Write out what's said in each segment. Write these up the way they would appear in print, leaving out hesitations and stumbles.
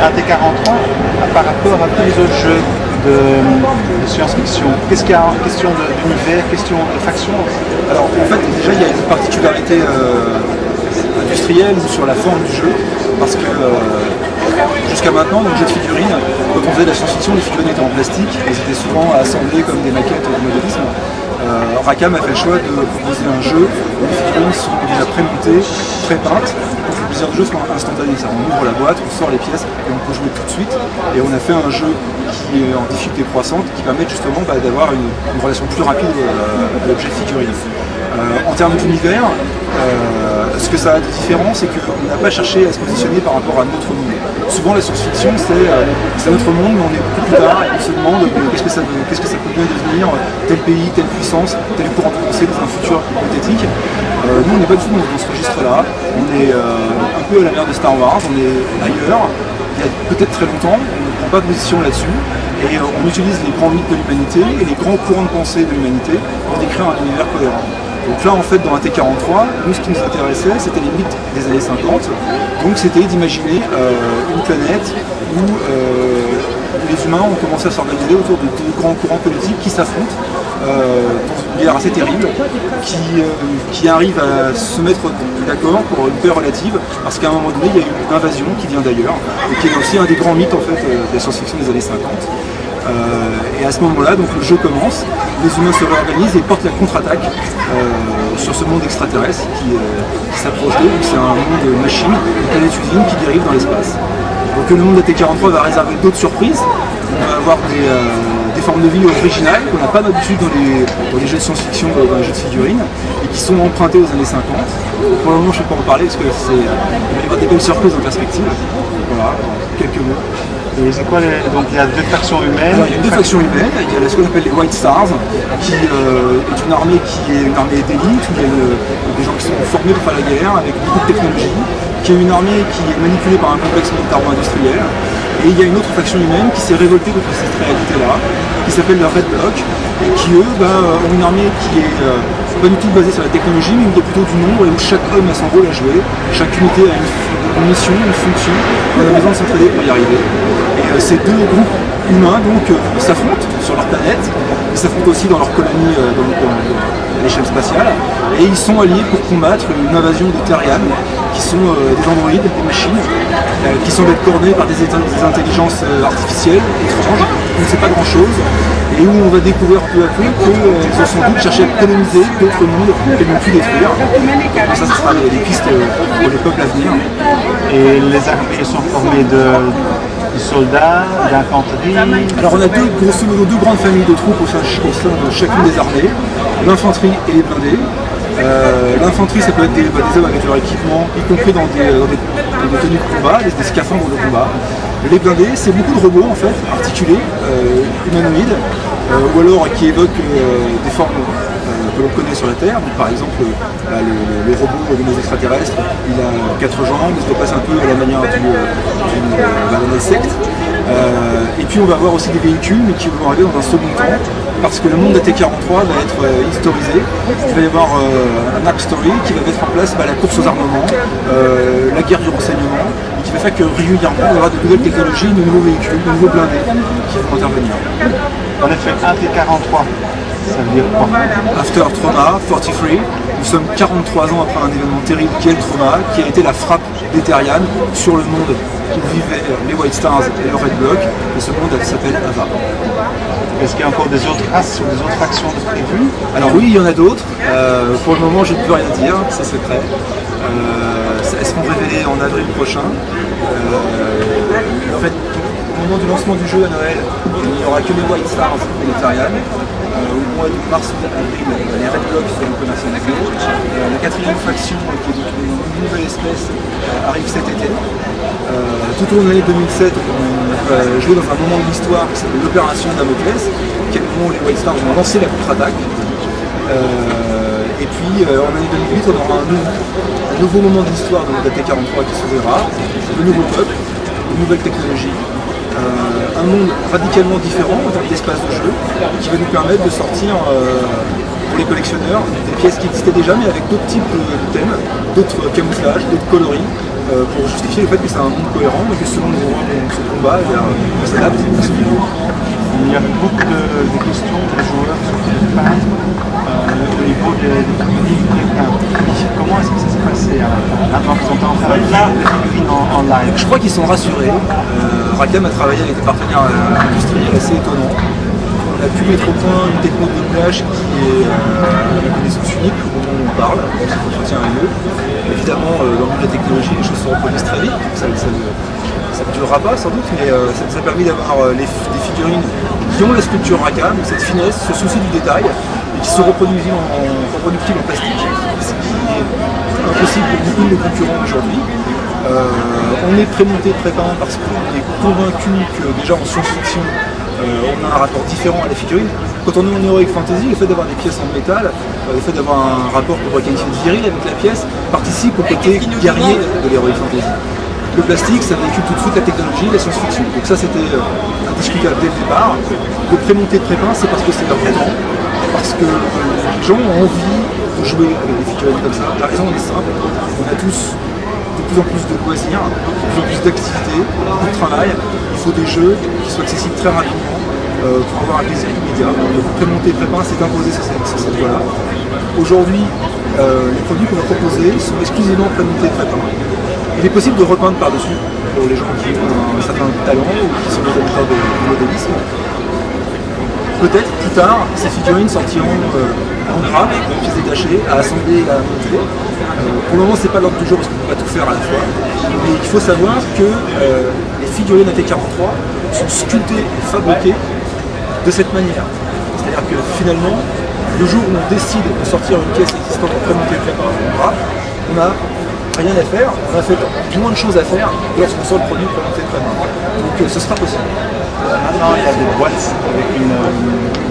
AT43 par rapport à tous les autres jeux de science-fiction? Qu'est-ce qu'il y a en question d'univers, question de faction? Alors en fait déjà il y a une particularité industrielle sur la forme du jeu, parce que jusqu'à maintenant, dans le jeu de figurines, quand on faisait de la science-fiction, les figurines étaient en plastique et c'était souvent assemblées comme des maquettes de modélisme. Rackham a fait le choix de proposer un jeu où les figurines sont déjà pré-montées, pré-peintes, pour que plusieurs jeux soient instantanés. On ouvre la boîte, on sort les pièces et on peut jouer tout de suite. Et on a fait un jeu qui est en difficulté croissante, qui permet justement d'avoir une relation plus rapide à l'objet figurine. En termes d'univers, ce que ça a de différent, c'est qu'on n'a pas cherché à se positionner par rapport à notre monde. Souvent la science-fiction c'est notre monde, mais on est beaucoup plus tard et on se demande qu'est-ce que ça peut bien devenir, tel pays, telle puissance, tel courant de pensée dans un futur hypothétique. Nous on n'est pas du tout dans ce registre-là, on est un peu à la mer de Star Wars, on est ailleurs, il y a peut-être très longtemps, on ne prend pas de position là-dessus, et on utilise les grands mythes de l'humanité et les grands courants de pensée de l'humanité pour décrire un univers cohérent. Donc là en fait dans AT43, nous ce qui nous intéressait c'était les mythes des années 50, donc c'était d'imaginer une planète où les humains ont commencé à s'organiser autour de deux grands courants politiques qui s'affrontent dans une guerre assez terrible, qui arrive à se mettre d'accord pour une paix relative, parce qu'à un moment donné il y a eu une invasion qui vient d'ailleurs, et qui est aussi un des grands mythes en fait, de la science-fiction des années 50. Et à ce moment-là, donc le jeu commence, les humains se réorganisent et portent la contre-attaque sur ce monde extraterrestre qui s'approche d'eux. C'est un monde machine, une planète usine qui dérive dans l'espace. Donc le monde AT43 va réserver d'autres surprises. On va avoir des formes de vie originales qu'on n'a pas d'habitude dans les jeux de science-fiction, dans les jeux de figurines, et qui sont empruntés aux années 50. Donc, pour le moment, je ne vais pas en parler parce que il va y avoir des belles surprises en perspective. Voilà, quelques mots. Et c'est quoi donc il y a deux factions humaines? Alors, il y a deux factions humaines, il y a ce qu'on appelle les White Stars, qui est une armée d'élite, où il y a des gens qui sont formés pour faire la guerre, avec beaucoup de technologie, qui est une armée qui est manipulée par un complexe militaro-industriel. Et il y a une autre faction humaine qui s'est révoltée contre cette réalité-là, qui s'appelle le Red Bloc, et qui eux ont une armée qui est pas du tout basée sur la technologie, mais où il y a plutôt du nombre et où chaque homme a son rôle à jouer, chaque unité a une mission, une fonction, on a besoin de s'entraider pour y arriver. Et ces deux groupes humains donc s'affrontent sur leur planète, ils s'affrontent aussi dans leur colonie à l'échelle spatiale, et ils sont alliés pour combattre une invasion de Terrians, qui sont des androïdes, des machines, qui semblent être coordonnées par des intelligences artificielles, étranges, on ne sait pas grand chose, et où on va découvrir peu à peu qu'ils ont sans doute cherché à coloniser d'autres mondes et non plus détruire. Alors ça sera des pistes pour les peuples à venir. Et les armées sont formées de soldats, d'infanterie? Alors on a grosso modo deux grandes familles de troupes au sein de chacune des armées, l'infanterie et les blindés. L'infanterie ça peut être des hommes avec leur équipement, y compris dans des tenues de combat, des scaphandres de combat. Les blindés c'est beaucoup de robots en fait, articulés, humanoïdes, ou alors qui évoquent des formes que l'on connaît sur la Terre. Donc, par exemple le robot de nos extraterrestres, il a 4 jambes, il se déplace un peu à la manière d'un insecte. Et puis on va avoir aussi des véhicules mais qui vont arriver dans un second temps, parce que le monde AT43 va être historisé. Il va y avoir un app story qui va mettre en place la course aux armements, la guerre du renseignement, et qui va faire que régulièrement on aura de nouvelles technologies, de nouveaux véhicules, de nouveaux blindés qui vont intervenir. En effet, AT43, ça veut dire quoi? After Trauma 43, nous sommes 43 ans après un événement terrible qui est le trauma, qui a été la frappe des Terrians sur le monde où vivaient les White Stars et le Red Bloc, et ce monde s'appelle Ava. Est-ce qu'il y a encore des autres races ou des autres factions de prévues? Alors oui, il y en a d'autres. Pour le moment, je ne peux rien dire, c'est secret. Elles seront révélées en avril prochain. En fait, au moment du lancement du jeu à Noël, il n'y aura que les White Stars et les Terrians. Au mois de mars ou d'avril, les Red Blocks seront commercialisés. La quatrième faction, qui est une nouvelle espèce, arrive cet été. Tout au long de l'année 2007, on va jouer dans un moment de l'histoire qui s'appelle l'opération Damoclès, quel moment où les White Stars vont lancer la contre-attaque. Et puis en année 2008, on aura un nouveau moment de l'histoire de AT43 qui s'ouvrira, de nouveaux peuples, de nouvelles technologies. Un monde radicalement différent en termes d'espace de jeu, qui va nous permettre de sortir pour les collectionneurs, des pièces qui existaient déjà mais avec d'autres types de thèmes, d'autres camouflages, d'autres coloris, pour justifier le fait que c'est un monde cohérent et que selon les endroits où on se combat, on s'adapte. Il y a beaucoup de questions des joueurs sur le peintre au niveau des figurines pré-peintes. Comment est-ce que ça s'est passé avant qu'ils ont enfin des figurines en live? Je crois qu'ils sont rassurés. Rackham a travaillé avec des partenaires industriels assez étonnants. On a pu mettre au point une technique de moulage qui est à connaissance unique au moment où on parle, donc cet entretien a lieu. Évidemment, dans le monde de la technologie, les choses se reproduisent très vite, donc ça ne durera pas sans doute, mais ça nous a permis d'avoir des figurines qui ont la sculpture Rackham, cette finesse, ce souci du détail, et qui sont reproductibles en plastique, ce qui est impossible pour beaucoup de nos concurrents aujourd'hui. On est prémonté, prépeint parce qu'on est convaincu que déjà en science-fiction, on a un rapport différent à la figurine. Quand on est en Heroic Fantasy, le fait d'avoir des pièces en métal, le fait d'avoir un rapport qu'on pourrait qualifier de viril avec la pièce, participe au côté guerrier de l'Heroic Fantasy. Le plastique, ça véhicule tout de suite la technologie, la science-fiction. Donc ça, c'était indiscutable dès le départ. Le prémonté de prépeint, c'est parce que c'est leur temps, parce que les gens ont envie de jouer avec des figurines comme ça. La raison est simple, on a tous de plus en plus de loisirs, de plus en plus d'activités, beaucoup de travail. Il faut des jeux qui soient accessibles très rapidement pour avoir un plaisir immédiat. Donc le prémonté prépeint s'est imposé sur cette voie-là. Aujourd'hui, les produits qu'on va proposer sont exclusivement prémontés prépeint. Il est possible de repeindre par-dessus pour les gens qui ont un certain talent ou qui sont des amateurs de modélisme. Peut-être plus tard, ces figurines sortiront en grappe, en pièces détachées, à assembler et à monter. Pour le moment, c'est pas l'ordre du jour parce qu'on ne peut pas tout faire à la fois. Mais il faut savoir que les figurines AT43 sont sculptées et fabriquées de cette manière. C'est-à-dire que finalement, le jour où on décide de sortir une pièce existante en prémonté prépeint en grappe, on n'a rien à faire, on a fait moins de choses à faire lorsqu'on sort le produit prémonté prépeint. Donc ce sera possible. Maintenant, il y a des boîtes avec une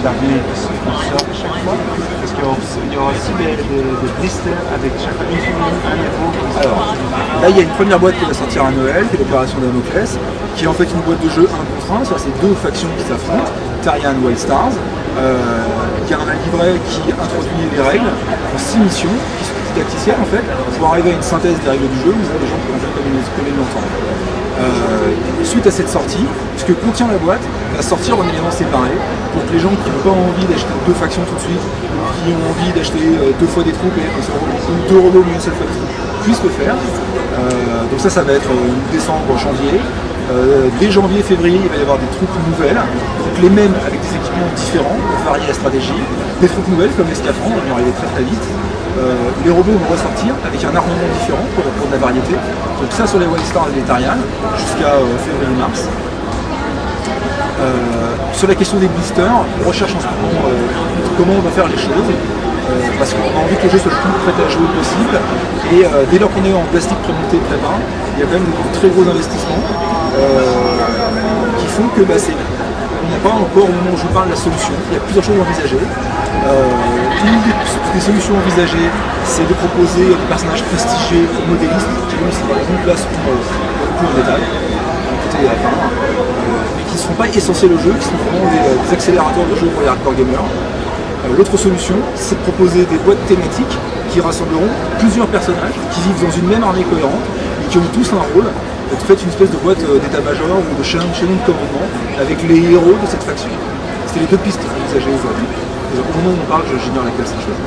armée qui sort à chaque fois. Est-ce qu'il y aura aussi des blisters avec chaque figurine un héros? Alors, là, il y a une première boîte qui va sortir à Noël, qui est l'opération Damoclès, qui est en fait une boîte de jeu 1 contre 1, c'est-à-dire c'est deux factions qui s'affrontent, Tarian et Wild Stars. Il y a un livret qui introduit les règles en 6 missions, qui sont didacticielles en fait, pour arriver à une synthèse des règles du jeu, où les gens pourront faire comme ils l'entendent. Suite à cette sortie, ce que contient la boîte va sortir en éléments séparés pour que les gens qui n'ont pas envie d'acheter deux factions tout de suite, qui ont envie d'acheter deux fois des troupes et ou deux robots mais une seule fois des troupes, puissent le faire. Donc ça va être décembre, janvier. Dès janvier, février, il va y avoir des troupes nouvelles, donc les mêmes avec des équipements différents pour varier la stratégie. Des troupes nouvelles comme les scaphandres, ils vont arriver très très vite. Les robots vont ressortir avec un armement différent pour de la variété. Donc ça sur les Wild Stars et les Tarian jusqu'à février-mars. Sur la question des blisters, on recherche en ce moment comment on va faire les choses. Parce qu'on a envie que le jeu soit le plus prêt à jouer possible. Et dès lors qu'on est en plastique prémonté prépeint, il y a quand même de très gros investissements qui font que on n'a pas encore au moment où je vous parle la solution. Il y a plusieurs choses envisagées. Une des solutions envisagées, c'est de proposer des personnages prestigieux ou modélistes qui vont aussi par exemple place pour en détail, côté à la fin, mais qui ne seront pas essentiels au jeu, qui sont vraiment des accélérateurs de jeu pour les hardcore gamers. L'autre solution, c'est de proposer des boîtes thématiques qui rassembleront plusieurs personnages qui vivent dans une même armée cohérente et qui ont tous un rôle. Vous faites une espèce de boîte d'état-major ou de chaînon de commandement avec les héros de cette faction. C'était les deux pistes envisagées aujourd'hui. Au moment où on parle, j'ignore laquelle c'est choisi.